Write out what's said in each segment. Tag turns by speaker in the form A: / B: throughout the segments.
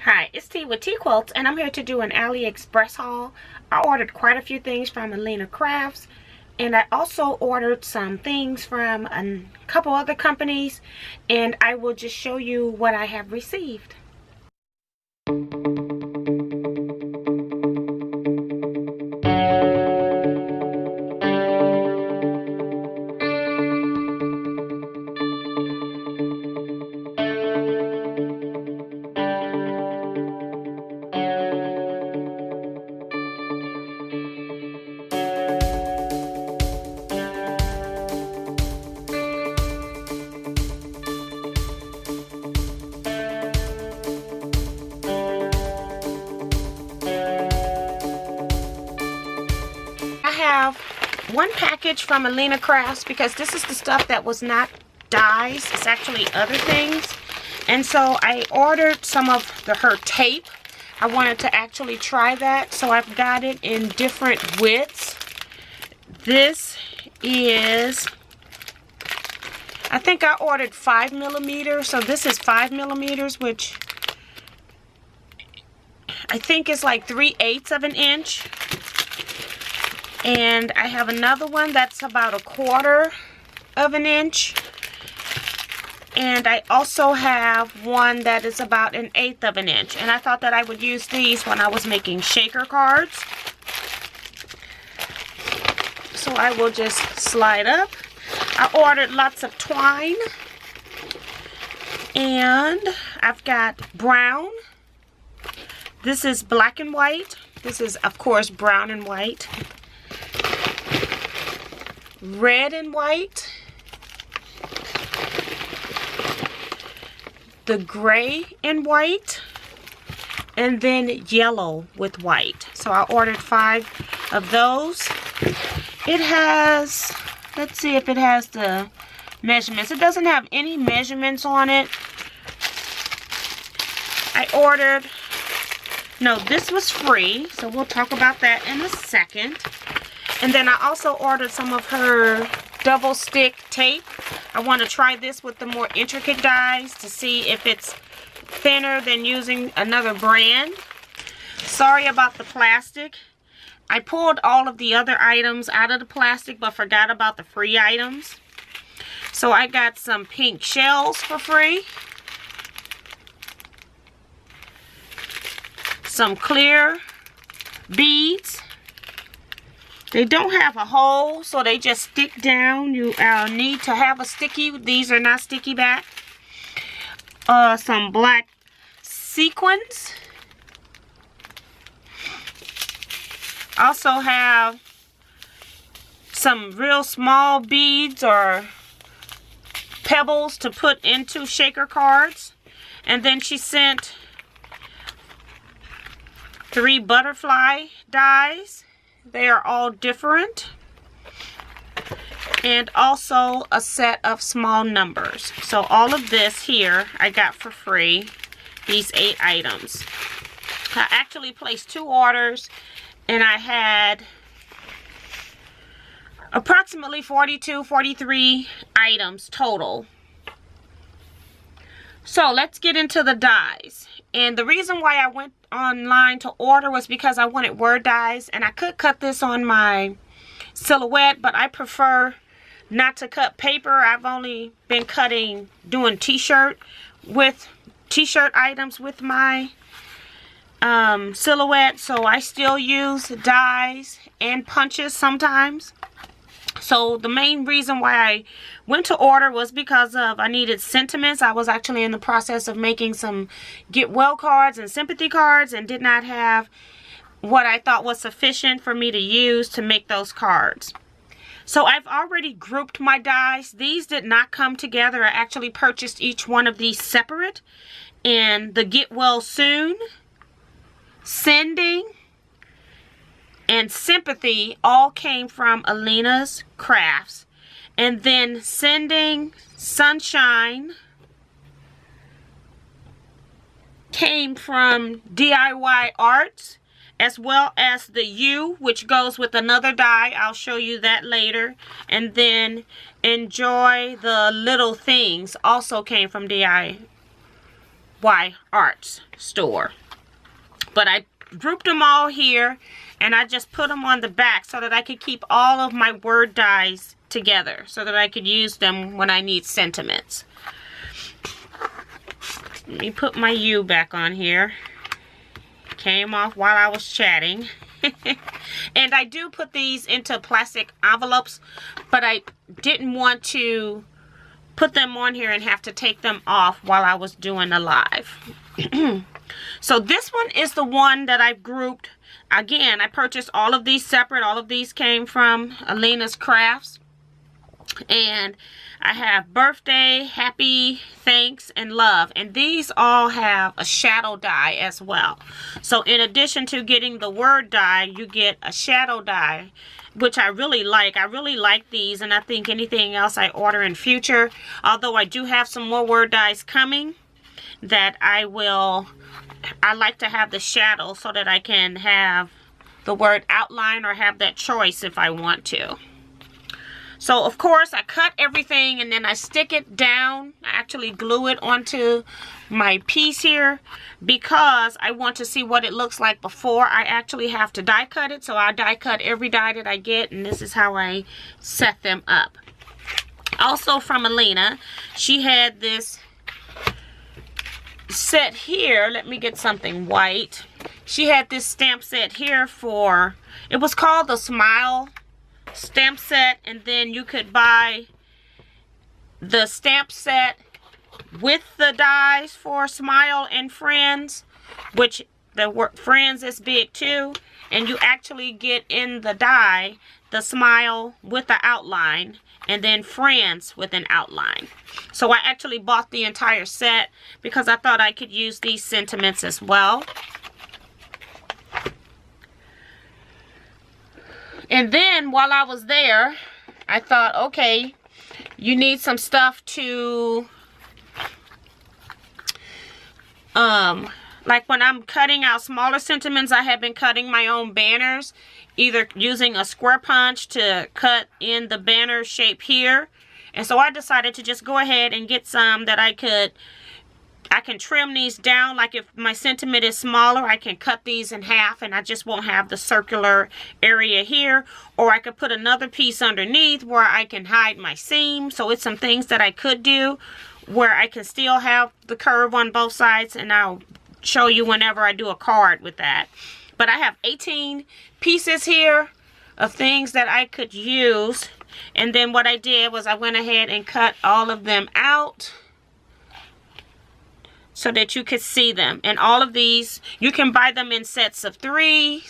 A: Hi, it's T with Teaquilts, and I'm here to do an Aliexpress haul. I ordered quite a few things from Alina Crafts, and I also ordered some things from a couple other companies, and I will just show you what I have received. Have one package from Alina Crafts because this is the stuff that was not dyes. It's actually other things. And so I ordered some of her tape. I wanted to actually try that. So I've got it in different widths. This is, I think I ordered 5mm. So this is 5mm, which I think is like 3/8 of an inch. And I have another one that's about 1/4 of an inch. And I also have one that is about 1/8 of an inch. And I thought that I would use these when I was making shaker cards. So I will just slide up. I ordered lots of twine. And I've got brown. This is black and white. This is, of course, brown and white. Red and white, the gray and white, and then yellow with white. So I ordered 5 of those. It has, let's see if it has the measurements. It doesn't have any measurements on it. I ordered, no, this was free, so we'll talk about that in a second. And then I also ordered some of her double stick tape. I want to try this with the more intricate dies to see if it's thinner than using another brand. Sorry about the plastic. I pulled all of the other items out of the plastic but forgot about the free items. So I got some pink shells for free. Some clear beads. They don't have a hole, so they just stick down. You need to have a sticky. These are not sticky back. Some black sequins. Also have some real small beads or pebbles to put into shaker cards. And then she sent 3 butterfly dies. They are all different. And also a set of small numbers. So all of this here I got for free. These 8 items. I actually placed 2 orders. And I had approximately 42, 43 items total. So let's get into the dies. And the reason why I went online to order was because I wanted word dies. And I could cut this on my silhouette, but I prefer not to cut paper. I've only been doing t-shirt items with my silhouette. So I still use dies and punches sometimes. So the main reason why I went to order was because of I needed sentiments. I was actually in the process of making some get well cards and sympathy cards and did not have what I thought was sufficient for me to use to make those cards. So I've already grouped my dies. These did not come together. I actually purchased each one of these separate. And the get well soon, sending, and sympathy all came from Alina's Crafts. And then sending, sunshine came from DIY Arts, as well as the U, which goes with another die. I'll show you that later. And then enjoy the little things also came from DIY Arts store. But I grouped them all here, and I just put them on the back so that I could keep all of my word dies together so that I could use them when I need sentiments. Let me put my U back on here. Came off while I was chatting. And I do put these into plastic envelopes, but I didn't want to put them on here and have to take them off while I was doing the live. So this one is the one that I've grouped. Again, I purchased all of these separate. All of these came from Alina's Crafts. And I have birthday, happy, thanks, and love. And these all have a shadow die as well. So in addition to getting the word die, you get a shadow die, which I really like. I really like these, and I think anything else I order in future, although I do have some more word dies coming that I like to have the shadow so that I can have the word outline or have that choice if I want to. So of course I cut everything and then I stick it down. I actually glue it onto my piece here because I want to see what it looks like before I actually have to die cut it. So I die cut every die that I get, and this is how I set them up. Also from Alina, she had this set here. Let me get something white. She had this stamp set here for, it was called the Smile stamp set, and then you could buy the stamp set with the dies for Smile and Friends, which the word Friends is big too, and you actually get in the die the Smile with the outline and then Friends with an outline. So I actually bought the entire set because I thought I could use these sentiments as well. And then while I was there, I thought, okay, you need some stuff to, like when I'm cutting out smaller sentiments, I have been cutting my own banners, either using a square punch to cut in the banner shape here. And so I decided to just go ahead and get some that I can trim these down. Like if my sentiment is smaller, I can cut these in half and I just won't have the circular area here. Or I could put another piece underneath where I can hide my seam. So it's some things that I could do where I can still have the curve on both sides, and I'll show you whenever I do a card with that. But I have 18 pieces here of things that I could use. And then what I did was I went ahead and cut all of them out so that you could see them. And all of these, you can buy them in sets of 3,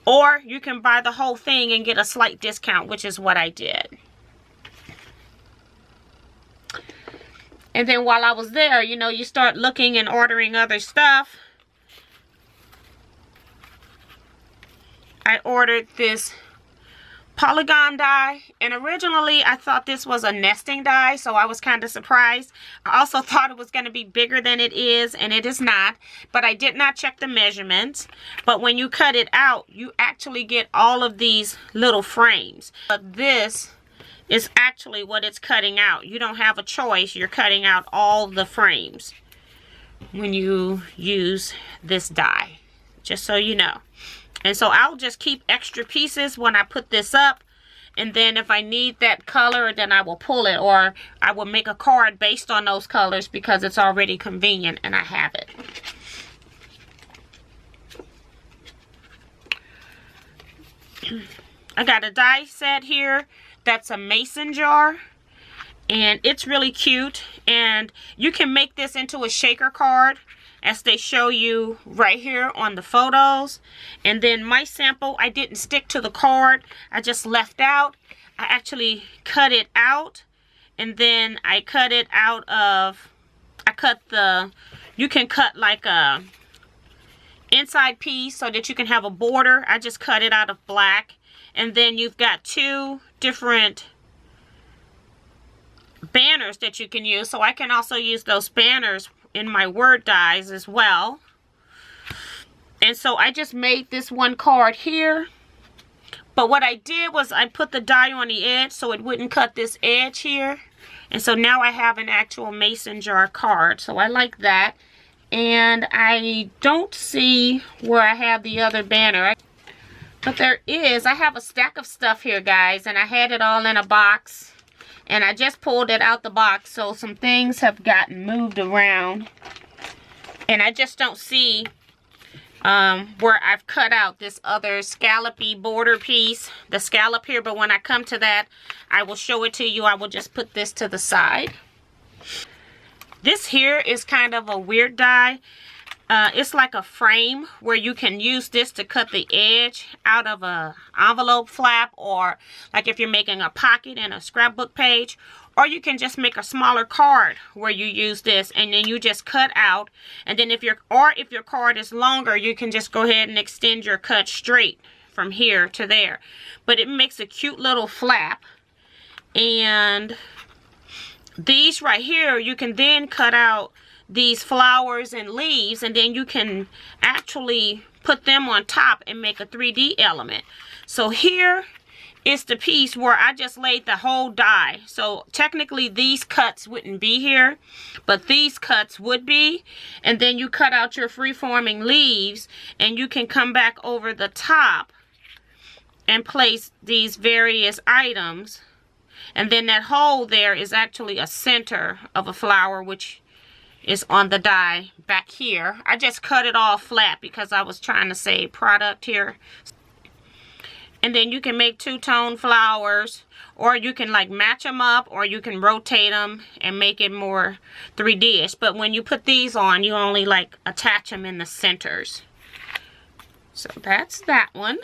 A: or you can buy the whole thing and get a slight discount, which is what I did. And then while I was there, you know, you start looking and ordering other stuff. I ordered this polygon die, and originally I thought this was a nesting die, so I was kind of surprised. I also thought it was going to be bigger than it is, and it is not, but I did not check the measurements. But when you cut it out, you actually get all of these little frames. But this is actually what it's cutting out. You don't have a choice. You're cutting out all the frames when you use this die, just so you know. And so I'll just keep extra pieces when I put this up. And then if I need that color, then I will pull it. Or I will make a card based on those colors because it's already convenient and I have it. I got a die set here. That's a mason jar. And it's really cute. And you can make this into a shaker card, as they show you right here on the photos. And then my sample, I didn't stick to the card. I just left out. I actually cut it out. And then I cut it out of, you can cut like a inside piece so that you can have a border. I just cut it out of black. And then you've got 2 different banners that you can use. So I can also use those banners in my word dies as well. And so I just made this one card here. But what I did was I put the die on the edge so it wouldn't cut this edge here. And so now I have an actual mason jar card. So I like that. and I don't see where I have the other banner. But there is. I have a stack of stuff here, guys, and I had it all in a box. And I just pulled it out the box, so some things have gotten moved around. And I just don't see where I've cut out this other scallopy border piece, the scallop here. But when I come to that, I will show it to you. I will just put this to the side. This here is kind of a weird die. It's like a frame where you can use this to cut the edge out of a envelope flap, or like if you're making a pocket in a scrapbook page, or you can just make a smaller card where you use this and then you just cut out, and then if your card is longer, you can just go ahead and extend your cut straight from here to there. But it makes a cute little flap. And these right here, you can then cut out these flowers and leaves, and then you can actually put them on top and make a 3D element. So here is the piece where I just laid the whole die. So technically these cuts wouldn't be here, but these cuts would be. And then you cut out your free-forming leaves, and you can come back over the top and place these various items. And then that hole there is actually a center of a flower, which is on the die back here. I just cut it all flat because I was trying to save product here. And then you can make two-tone flowers, or you can like match them up, or you can rotate them and make it more 3D-ish. But when you put these on, you only like attach them in the centers. So that's that one.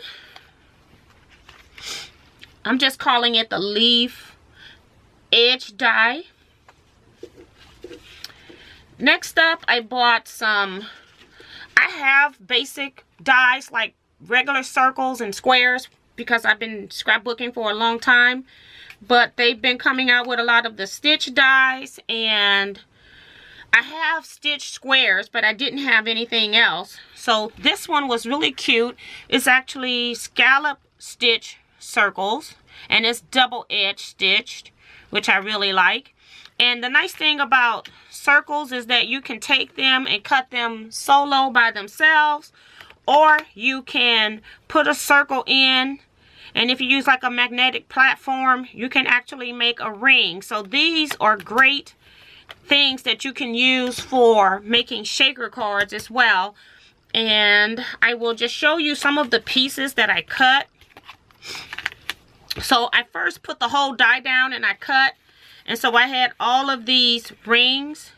A: I'm just calling it the leaf edge die. Next up, I bought some, I have basic dies like regular circles and squares because I've been scrapbooking for a long time. But they've been coming out with a lot of the stitch dies, and I have stitched squares, but I didn't have anything else. So this one was really cute. It's actually scallop stitch circles, and it's double edge stitched, which I really like. And the nice thing about circles is that you can take them and cut them solo by themselves, or you can put a circle in, and if you use like a magnetic platform, you can actually make a ring. So these are great things that you can use for making shaker cards as well. And I will just show you some of the pieces that I cut. So I first put the whole die down and I cut. And so I had all of these rings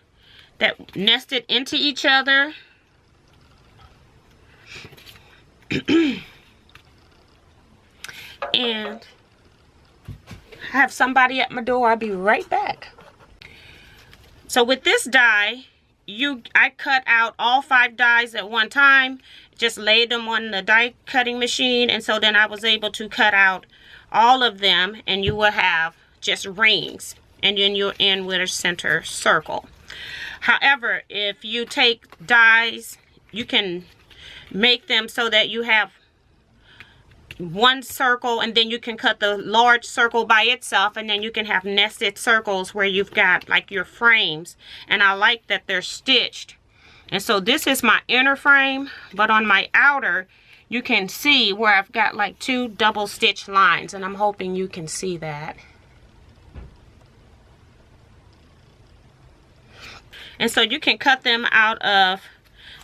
A: that nested into each other. And I have somebody at my door. I'll be right back. So with this die, I cut out all 5 dies at one time. Just laid them on the die cutting machine. And so then I was able to cut out all of them. And you will have just rings. And then you're in with a center circle. However, if you take dies, you can make them so that you have one circle, and then you can cut the large circle by itself, and then you can have nested circles where you've got like your frames. And I like that they're stitched. And so this is my inner frame, but on my outer you can see where I've got like 2 double stitch lines, and I'm hoping you can see that. And so you can cut them out of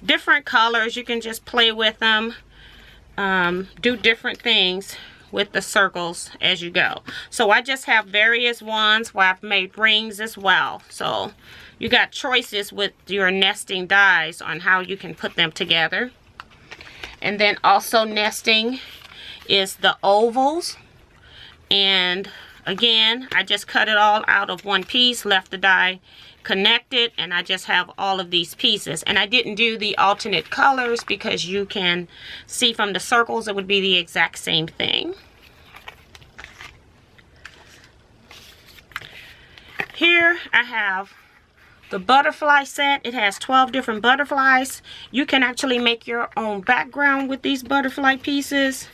A: different colors. You can just play with them, do different things with the circles as you go. So I just have various ones where I've made rings as well. So you got choices with your nesting dies on how you can put them together. And then also nesting is the ovals. And again, I just cut it all out of one piece, left the die connected, and I just have all of these pieces. And I didn't do the alternate colors because you can see from the circles it would be the exact same thing. Here I have the butterfly set. It has 12 different butterflies. You can actually make your own background with these butterfly pieces,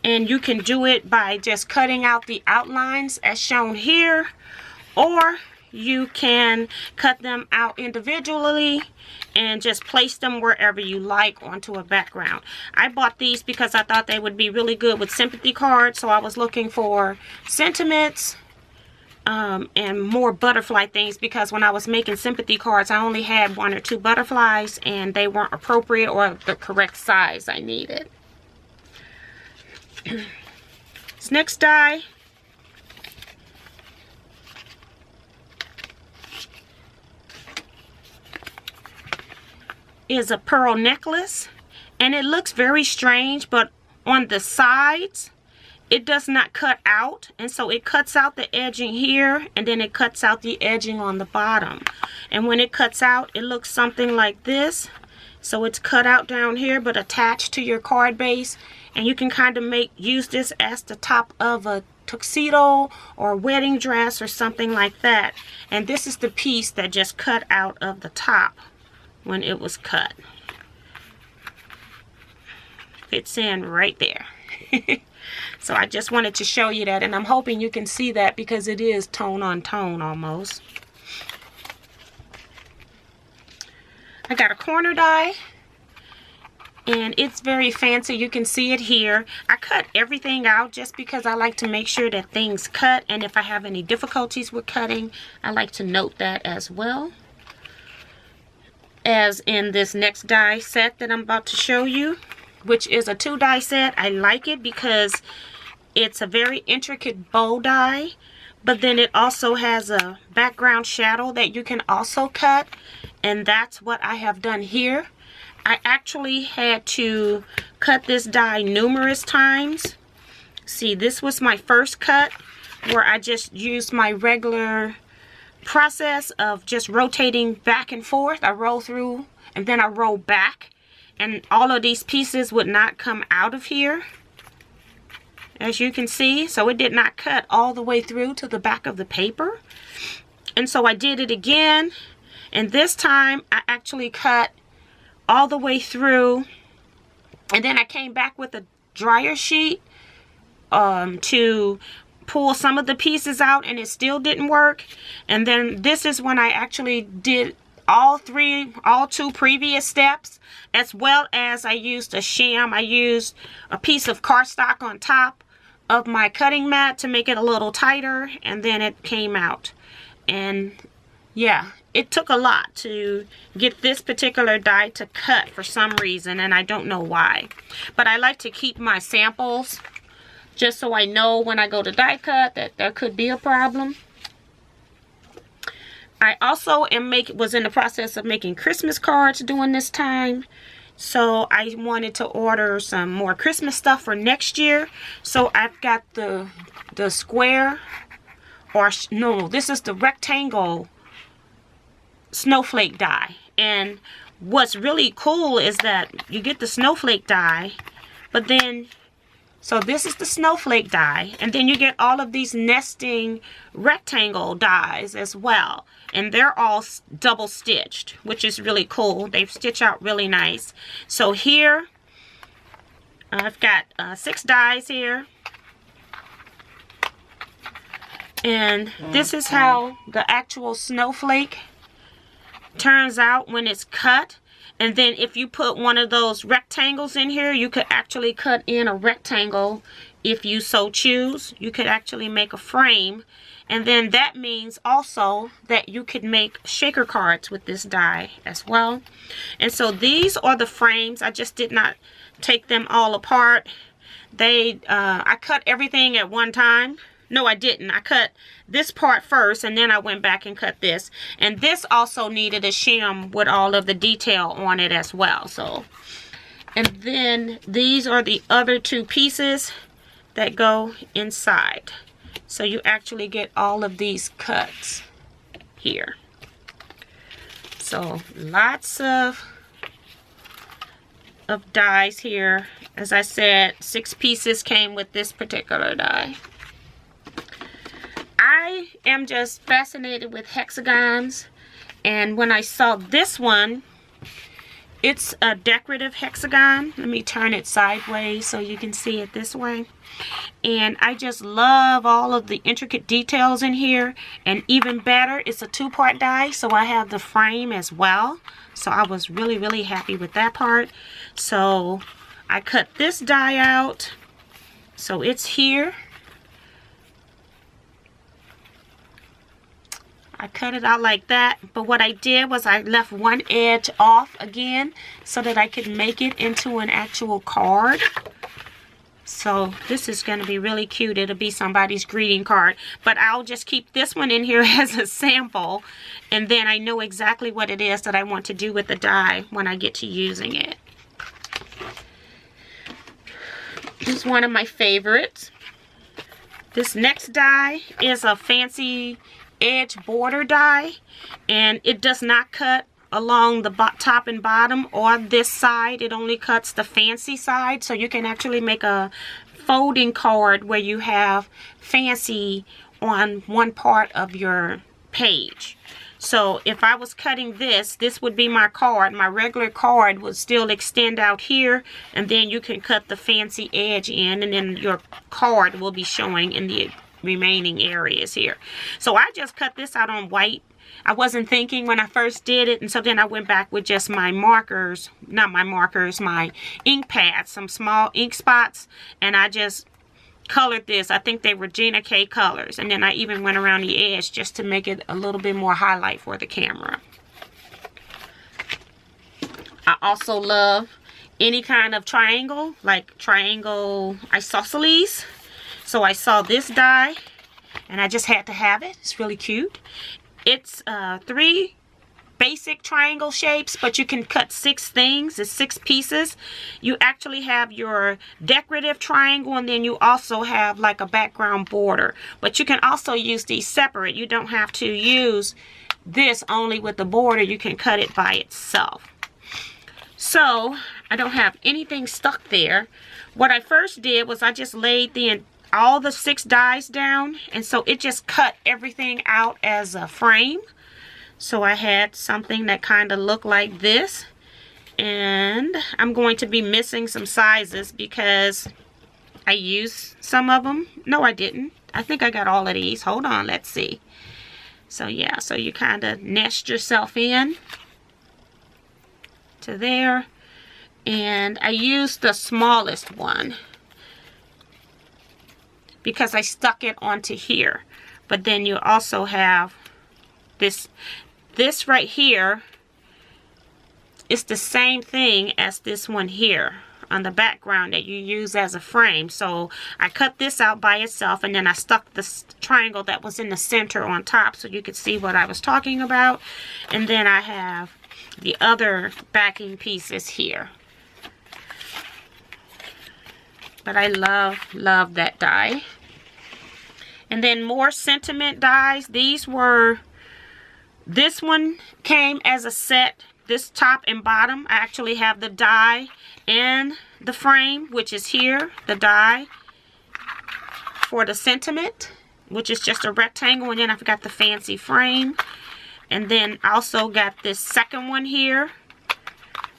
A: and you can do it by just cutting out the outlines as shown here, or you can cut them out individually and just place them wherever you like onto a background. I bought these because I thought they would be really good with sympathy cards. So I was looking for sentiments and more butterfly things, because when I was making sympathy cards, I only had 1 or 2 butterflies and they weren't appropriate or the correct size I needed. This next die is a pearl necklace, and it looks very strange, but on the sides it does not cut out, and so it cuts out the edging here and then it cuts out the edging on the bottom, and when it cuts out it looks something like this. So it's cut out down here but attached to your card base, and you can kind of use this as the top of a tuxedo or a wedding dress or something like that. And this is the piece that just cut out of the top when it was cut. Fits in right there. So I just wanted to show you that, and I'm hoping you can see that because it is tone on tone almost. I got a corner die, and it's very fancy. You can see it here. I cut everything out just because I like to make sure that things cut, and if I have any difficulties with cutting, I like to note that as well. As in this next die set that I'm about to show you, which is a 2 die set. I like it because it's a very intricate bow die, but then it also has a background shadow that you can also cut, and that's what I have done here. I actually had to cut this die numerous times. See, this was my first cut where I just used my regular process of just rotating back and forth. I roll through and then I roll back, and all of these pieces would not come out of here, as you can see. So it did not cut all the way through to the back of the paper, and so I did it again, and this time I actually cut all the way through, and then I came back with a dryer sheet to pull some of the pieces out, and it still didn't work. And then this is when I actually did all 2 previous steps, as well as I used a sham. I used a piece of cardstock on top of my cutting mat to make it a little tighter, and then it came out. And yeah, it took a lot to get this particular die to cut for some reason, and I don't know why. But I like to keep my samples just so I know when I go to die cut that there could be a problem. I also was in the process of making Christmas cards during this time. So I wanted to order some more Christmas stuff for next year. So I've got the square, or no, this is the rectangle snowflake die. And what's really cool is that you get the snowflake die, but then, so this is the snowflake die, and then you get all of these nesting rectangle dies as well. And they're all double stitched, which is really cool. They stitch out really nice. So here, I've got 6 dies here. And this is how the actual snowflake turns out when it's cut. And then if you put one of those rectangles in here, you could actually cut in a rectangle if you so choose. You could actually make a frame. And then that means also that you could make shaker cards with this die as well. And so these are the frames. I just did not take them all apart. I cut everything at one time. No, I didn't. I cut this part first, and then I went back and cut this. And this also needed a shim with all of the detail on it as well. So, and then these are the other 2 pieces that go inside. So you actually get all of these cuts here. So lots of dies here. As I said, 6 pieces came with this particular die. I am just fascinated with hexagons, and when I saw this one, It's a decorative hexagon. Let me turn it sideways so you can see it this way. And I just love all of the intricate details in here. And even better, it's a 2-part die, so I have the frame as well. So I was really, really happy with that part. So I cut this die out. So it's here. I cut it out like that, but what I did was I left one edge off again so that I could make it into an actual card. So this is going to be really cute. It'll be somebody's greeting card, but I'll just keep this one in here as a sample, and then I know exactly what it is that I want to do with the die when I get to using it. This is one of my favorites. This next die is a fancy edge border die, and it does not cut along the top and bottom or this side. It only cuts the fancy side, so you can actually make a folding card where you have fancy on one part of your page. So if I was cutting this would be my card. My regular card would still extend out here, and then you can cut the fancy edge in, and then your card will be showing in the remaining areas here. So I just cut this out on white. I wasn't thinking when I first did it, and so then I went back with just my markers, not my markers, my ink pads, some small ink spots, and I just colored this. I think they were Gina K colors, and then I even went around the edge just to make it a little bit more highlight for the camera. I also love any kind of triangle, like triangle isosceles. So I saw this die, and I just had to have it. It's really cute. It's 3 basic triangle shapes, but you can cut 6 things. It's 6 pieces. You actually have your decorative triangle, and then you also have like a background border. But you can also use these separate. You don't have to use this only with the border. You can cut it by itself. So I don't have anything stuck there. What I first did was I just laid all the 6 dies down, and so it just cut everything out as a frame. So I had something that kind of looked like this, and I'm going to be missing some sizes because I used some of them. No, I didn't. I think I got all of these. Hold on, let's see. So yeah, so you kind of nest yourself in to there, and I used the smallest one because I stuck it onto here. But then you also have this right here. It's the same thing as this one here on the background that you use as a frame. So I cut this out by itself, and then I stuck the triangle that was in the center on top so you could see what I was talking about. And then I have the other backing pieces here. But I love that die. And then more sentiment dies. This one came as a set, this top and bottom. I actually have the die and the frame, which is here, the die for the sentiment, which is just a rectangle, and then I've got the fancy frame. And then also got this second one here.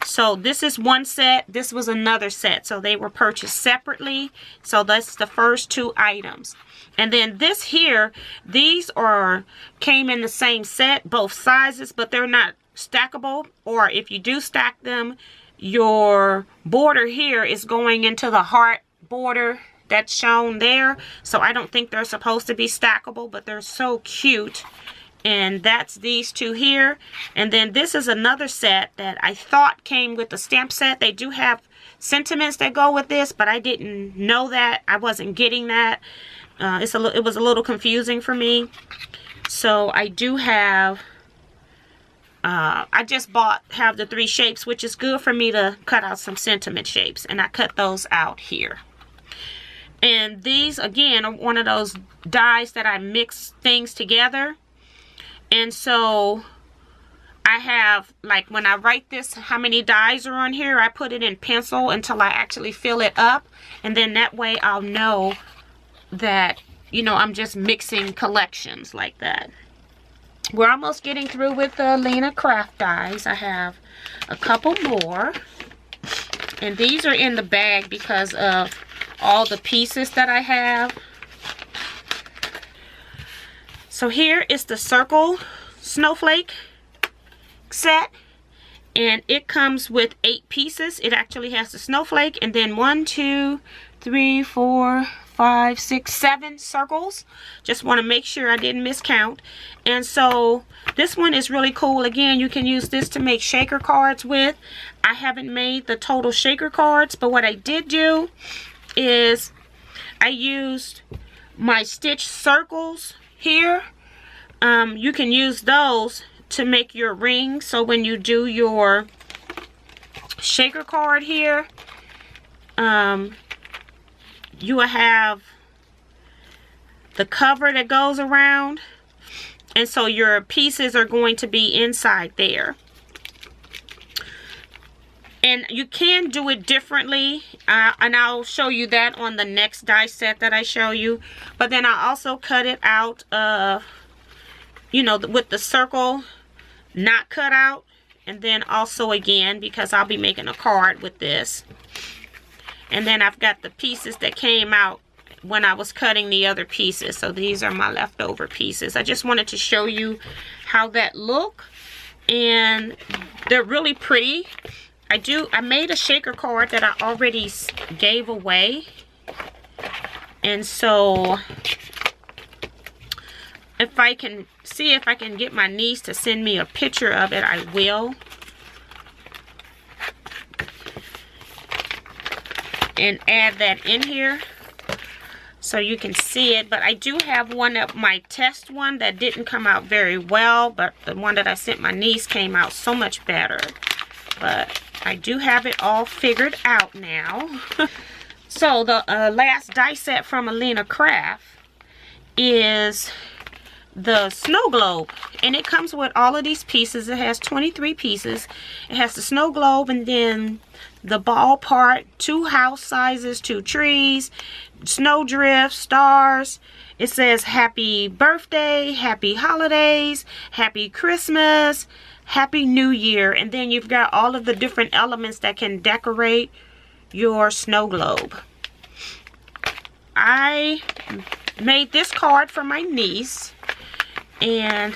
A: So this is one set, this was another set, so they were purchased separately. So that's the first 2 items. And then this here, these came in the same set, both sizes, but they're not stackable. Or if you do stack them, your border here is going into the heart border that's shown there. So I don't think they're supposed to be stackable, but they're so cute. And that's these 2 here. And then this is another set that I thought came with the stamp set. They do have sentiments that go with this, but I didn't know that. I wasn't getting that. It was a little confusing for me. So I do have, I just have the 3 shapes, which is good for me to cut out some sentiment shapes. And I cut those out here. And these, again, are one of those dies that I mix things together. And so I have, like, when I write this, how many dies are on here, I put it in pencil until I actually fill it up. And then that way I'll know that, you know, I'm just mixing collections like that. we're almost getting through with the Alina craft dies. I have a couple more. And these are in the bag because of all the pieces that I have. So here is the circle snowflake set. And it comes with 8 pieces. It actually has the snowflake and then 1, 2, 3, 4, 5, 6, 7 circles. Just want to make sure I didn't miscount. And so this one is really cool. Again, you can use this to make shaker cards with. I haven't made the total shaker cards, but what I did do is I used my stitch circles here. You can use those to make your ring, so when you do your shaker card here, you will have the cover that goes around, and so your pieces are going to be inside there. And you can do it differently, and I'll show you that on the next die set that I show you. But then I also cut it out of, you know, with the circle not cut out, and then also again because I'll be making a card with this. And then I've got the pieces that came out when I was cutting the other pieces. So these are my leftover pieces. I just wanted to show you how that look, and they're really pretty. I made a shaker card that I already gave away, and so if I can see if I can get my niece to send me a picture of it, I will. And add that in here so you can see it. But I do have one of my test one that didn't come out very well, but the one that I sent my niece came out so much better. But I do have it all figured out now. So the last die set from Alina Craft is the snow globe, and it comes with all of these pieces. It has 23 pieces. It has the snow globe, and then the ball part, 2 house sizes, 2 trees, snowdrift, stars. It says happy birthday, happy holidays, happy Christmas, happy New Year, and then you've got all of the different elements that can decorate your snow globe. I made this card for my niece and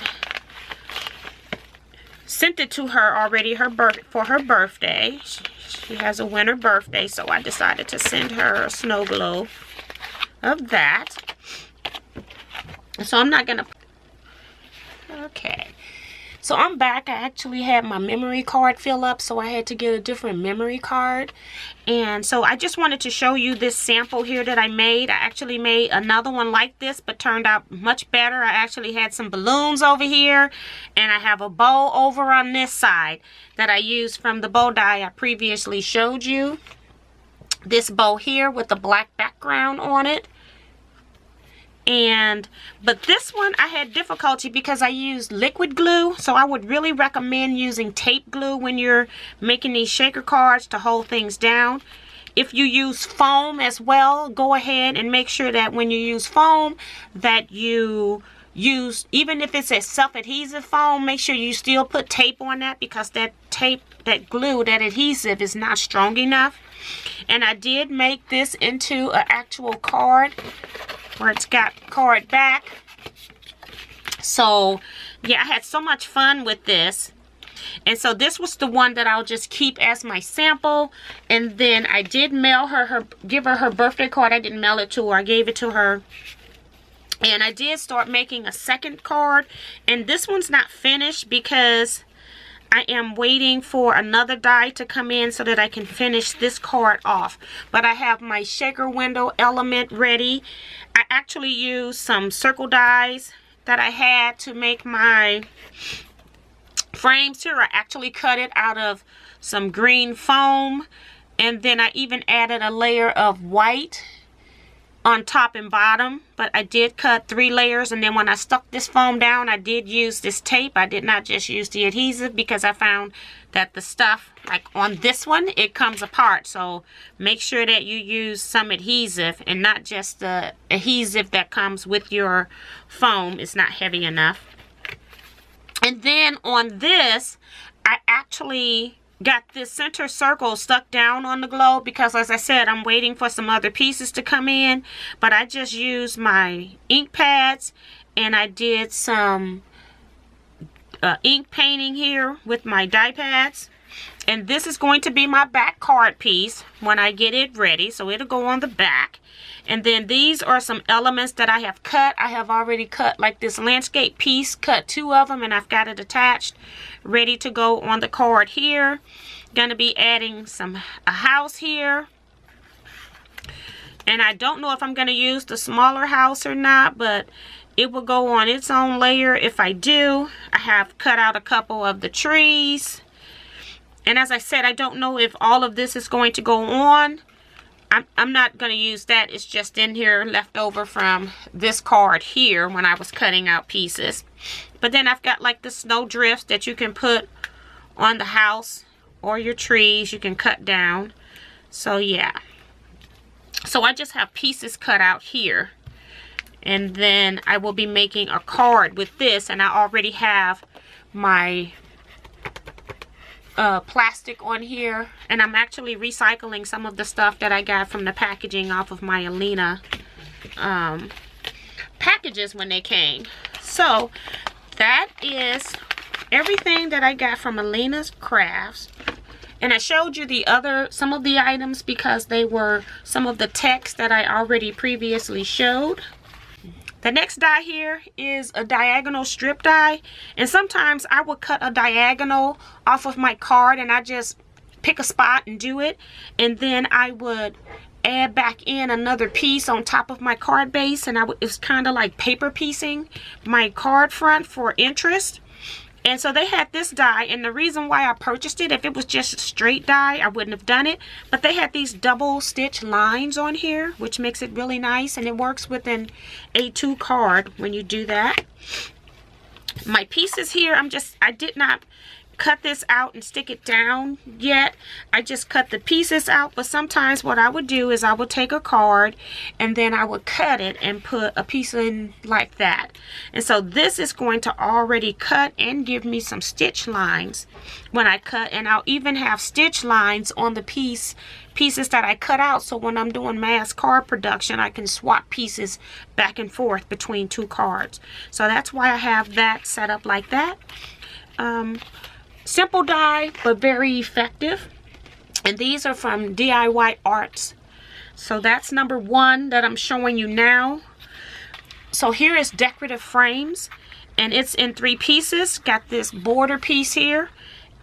A: sent it to her already for her birthday. She has a winter birthday, so I decided to send her a snow globe of that. So I'm not gonna, okay. So I'm back. I actually had my memory card fill up, so I had to get a different memory card. And so I just wanted to show you this sample here that I made. I actually made another one like this, but turned out much better. I actually had some balloons over here, and I have a bow over on this side that I used from the bow die I previously showed you. This bow here with the black background on it. But this one I had difficulty because I used liquid glue, so I would really recommend using tape glue when you're making these shaker cards to hold things down. If you use foam as well, go ahead and make sure that when you use foam that you use, even if it's a self-adhesive foam, make sure you still put tape on that, because that tape, that glue, that adhesive is not strong enough. And I did make this into an actual card where it's got card back. So yeah, I had so much fun with this. And so this was the one that I'll just keep as my sample. And then I did mail her, give her her birthday card. I didn't mail it to her, I gave it to her. And I did start making a second card. And this one's not finished because I am waiting for another die to come in so that I can finish this card off. But I have my shaker window element ready. I actually used some circle dies that I had to make my frames here. I actually cut it out of some green foam. And then I even added a layer of white on top and bottom, but I did cut 3 layers, and then when I stuck this foam down, I did use this tape. I did not just use the adhesive because I found that the stuff, like on this one, it comes apart. So make sure that you use some adhesive and not just the adhesive that comes with your foam. It's not heavy enough. And then on this, I actually got this center circle stuck down on the globe because, as I said, I'm waiting for some other pieces to come in. But I just used my ink pads and I did some ink painting here with my die pads. And this is going to be my back card piece when I get it ready. So it'll go on the back. And then these are some elements that I have cut. I have already cut like this landscape piece, cut 2 of them, and I've got it attached, ready to go on the card here. Gonna be adding a house here. And I don't know if I'm gonna use the smaller house or not, but it will go on its own layer if I do. I have cut out a couple of the trees. And as I said, I don't know if all of this is going to go on. I'm not going to use that. It's just in here left over from this card here when I was cutting out pieces. But then I've got like the snow drifts that you can put on the house or your trees. You can cut down. So yeah. So I just have pieces cut out here. And then I will be making a card with this. And I already have my plastic on here, and I'm actually recycling some of the stuff that I got from the packaging off of my Alina packages when they came. So that is everything that I got from Alina's Crafts. And I showed you some of the items because they were some of the text that I already previously showed. The next die here is a diagonal strip die, and sometimes I would cut a diagonal off of my card and I just pick a spot and do it, and then I would add back in another piece on top of my card base, and it's kind of like paper piecing my card front for interest. And so they had this die, and the reason why I purchased it, if it was just a straight die, I wouldn't have done it. But they had these double stitch lines on here, which makes it really nice, and it works with an A2 card when you do that. My pieces here, I did not cut this out and stick it down yet. I just cut the pieces out, but sometimes what I would do is I would take a card and then I would cut it and put a piece in like that. And so this is going to already cut and give me some stitch lines when I cut, and I'll even have stitch lines on the pieces that I cut out, so when I'm doing mass card production I can swap pieces back and forth between 2 cards. So that's why I have that set up like that. Simple die, but very effective. And these are from DIY Arts. So that's number 1 that I'm showing you now. So here is Decorative Frames, and it's in 3 pieces. Got this border piece here,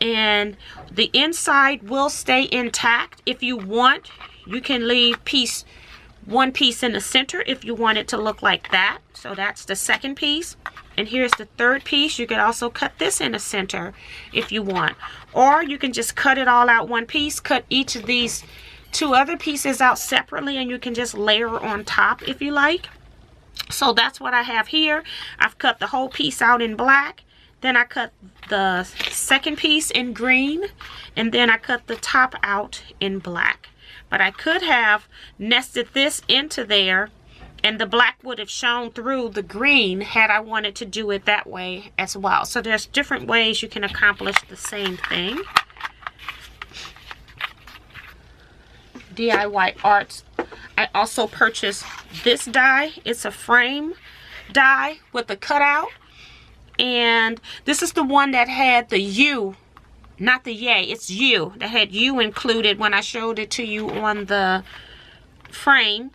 A: and the inside will stay intact. If you want, you can leave one piece in the center if you want it to look like that. So that's the second piece. And here's the third piece. You could also cut this in the center if you want. Or you can just cut it all out one piece. Cut each of these 2 other pieces out separately, and you can just layer on top if you like. So that's what I have here. I've cut the whole piece out in black. Then I cut the second piece in green. And then I cut the top out in black. But I could have nested this into there, and the black would have shown through the green had I wanted to do it that way as well. So there's different ways you can accomplish the same thing. DIY Arts. I also purchased this die. It's a frame die with a cutout. And this is the one that had the U, not the yay, it's U. That had U included when I showed it to you on the frame.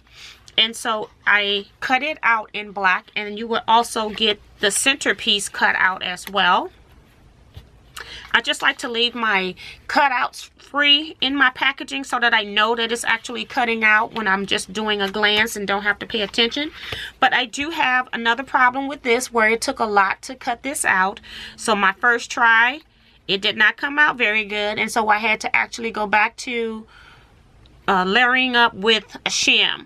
A: And so I cut it out in black, and you will also get the centerpiece cut out as well. I just like to leave my cutouts free in my packaging so that I know that it's actually cutting out when I'm just doing a glance and don't have to pay attention. But I do have another problem with this where it took a lot to cut this out. So my first try, it did not come out very good, and so I had to actually go back to layering up with a shim.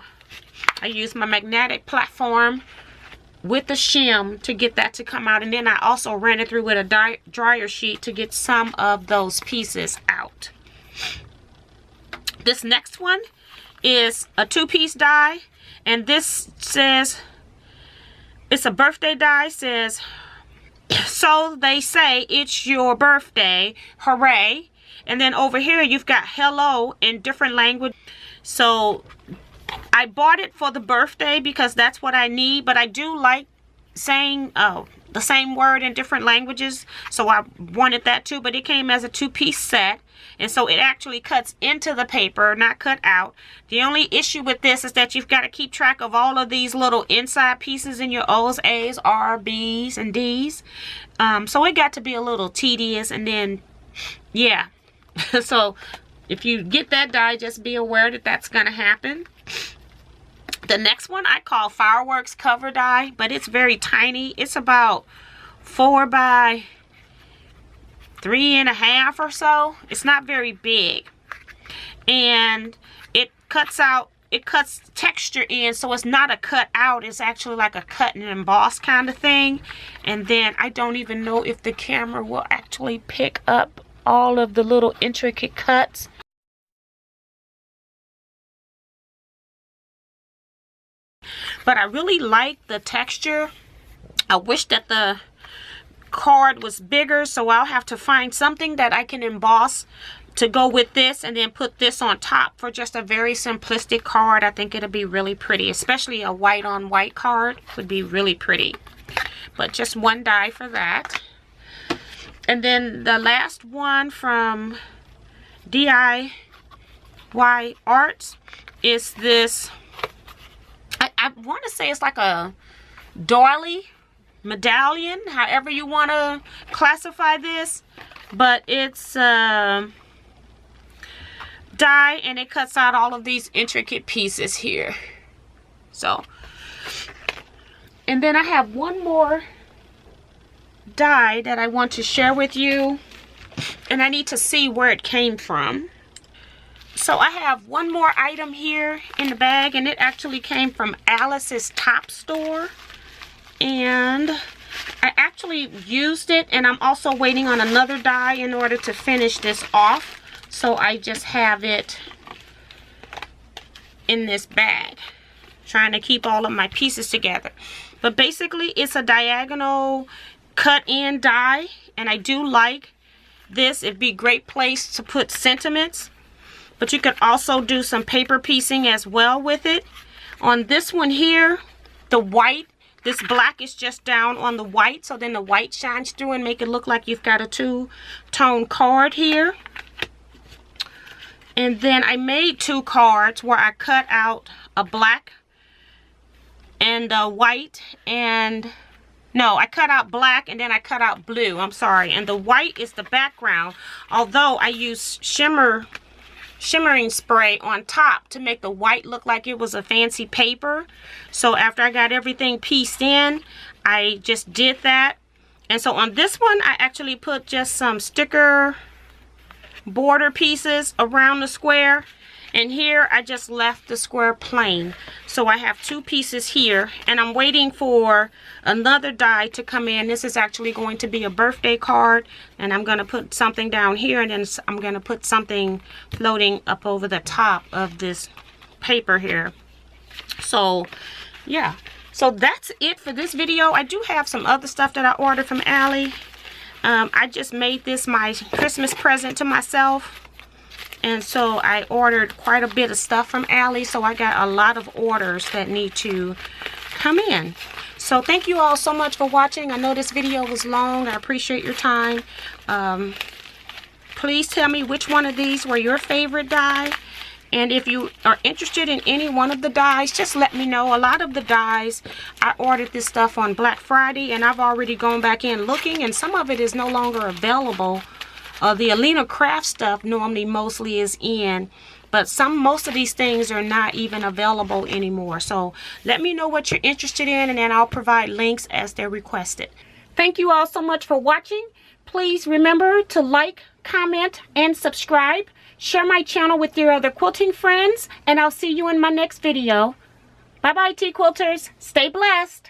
A: I used my magnetic platform with the shim to get that to come out, and then I also ran it through with a dryer sheet to get some of those pieces out. This next one is a 2-piece die, and this says, it's a birthday die, says So they say it's your birthday, hooray. And then over here you've got hello in different language. So I bought it for the birthday because that's what I need, but I do like saying the same word in different languages, so I wanted that too. But it came as a 2-piece set, and so it actually cuts into the paper, not cut out. The only issue with this is that you've got to keep track of all of these little inside pieces in your O's, A's, R, B's, and D's. So it got to be a little tedious, and then yeah. So if you get that die, just be aware that that's going to happen. The next one I call fireworks cover die, but it's very tiny. It's about 4 by 3.5 or so. It's not very big. And it cuts texture in, so it's not a cut out. It's actually like a cut and emboss kind of thing. And then I don't even know if the camera will actually pick up all of the little intricate cuts. But I really like the texture. I wish that the card was bigger, so I'll have to find something that I can emboss to go with this and then put this on top for just a very simplistic card. I think it'll be really pretty, especially a white on white card would be really pretty. But just one die for that. And then the last one from DIY Arts is this. I want to say it's like a doily medallion, however you want to classify this, but it's die, and it cuts out all of these intricate pieces here. So, and then I have one more die that I want to share with you, and I need to see where it came from. So I have one more item here in the bag, and it actually came from Alice's Top Store. And I actually used it, and I'm also waiting on another die in order to finish this off. So I just have it in this bag, trying to keep all of my pieces together. But basically, it's a diagonal cut-in die, and I do like this. It'd be a great place to put sentiments. But you could also do some paper piecing as well with it. On this one here, the white, this black is just down on the white, so then the white shines through and make it look like you've got a two-tone card here. And then I made 2 cards where I cut out a black and a white, and no, I cut out black and then I cut out blue, I'm sorry. And the white is the background, although I use shimmering spray on top to make the white look like it was a fancy paper. So after I got everything pieced in, I just did that. And so on this one, I actually put just some sticker border pieces around the square, and here I just left the square plain. So I have 2 pieces here, and I'm waiting for another die to come in. This is actually going to be a birthday card, and I'm going to put something down here, and then I'm going to put something floating up over the top of this paper here. So yeah, so that's it for this video. I do have some other stuff that I ordered from Ali. I just made this my Christmas present to myself. And so I ordered quite a bit of stuff from Ali, so I got a lot of orders that need to come in. So thank you all so much for watching. I know this video was long. I appreciate your time. Please tell me which one of these were your favorite die. And if you are interested in any one of the dies, just let me know. A lot of the dies, I ordered this stuff on Black Friday, and I've already gone back in looking, and some of it is no longer available. The Alina craft stuff normally mostly is in, but most of these things are not even available anymore. So let me know what you're interested in, and then I'll provide links as they're requested. Thank you all so much for watching. Please remember to like, comment, and subscribe. Share my channel with your other quilting friends, and I'll see you in my next video. Bye-bye, Teaquilters. Stay blessed.